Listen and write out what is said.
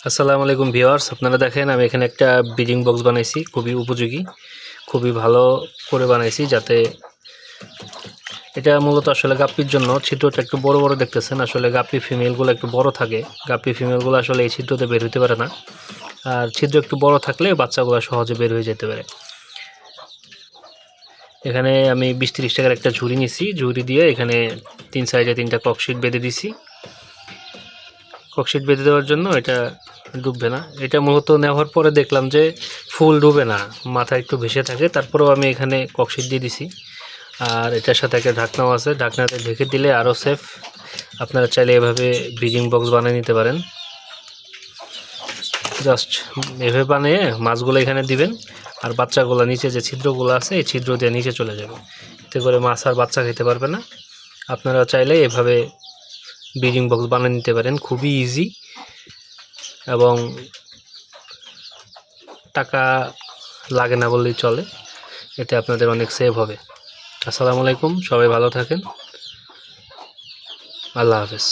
আসসালামু আলাইকুম ভিউয়ার্স, আপনারা দেখেন আমি এখানে একটা ব্রিডিং বক্স বানাইছি, খুবই উপযোগী, খুবই ভালো করে বানাইছি। যাতে এটা মূলত আসলে গাপ্পির জন্য। ছিদ্রটা একটু বড় বড় দেখতেছেন, আসলে গাপ্পি ফিমেলগুলো একটু বড় থাকে। গাপ্পি ফিমেলগুলো আসলে এই ছিদ্রতে বের হতে পারে না, আর ছিদ্র একটু বড় থাকলে বাচ্চাগুলো সহজে বের হয়ে যেতে পারে। এখানে আমি 20-30 টাকার একটা ঝুড়ি নিছি, ঝুড়ি দিয়ে এখানে 3 সাইডে 3টা ককশিট বেঁধে দিছি। ককশিট বেঁধে দেওয়ার জন্য এটা ডুববে না। এটা মূলত নেওয়ার পরে দেখলাম যে ফুল ডুবে না, মাথা একটু ভেসে থাকে। তারপরেও আমি এখানে ককশিট দিয়ে দিছি, আর এটার সাথে একটা ঢাকনাও আছে। ঢাকনাতে ঢেকে দিলে আরও সেফ। আপনারা চাইলে এভাবে ব্রিডিং বক্স বানিয়ে নিতে পারেন। জাস্ট এভাবে বানিয়ে মাছগুলো এখানে দিবেন, আর বাচ্চাগুলো নিচে যে ছিদ্রগুলো আছে এই ছিদ্র দিয়ে নিচে চলে যাবে। এতে করে মাছ আর বাচ্চা খেতে পারবে না। আপনারা চাইলে এভাবে ব্রিডিং বক্স বানিয়ে নিতে পারেন, খুবই ইজি এবং টাকা লাগে না বললেই চলে। এতে আপনাদের অনেক সেভ হবে। আসসালামু আলাইকুম, সবাই ভালো থাকেন। আল্লাহ হাফেজ।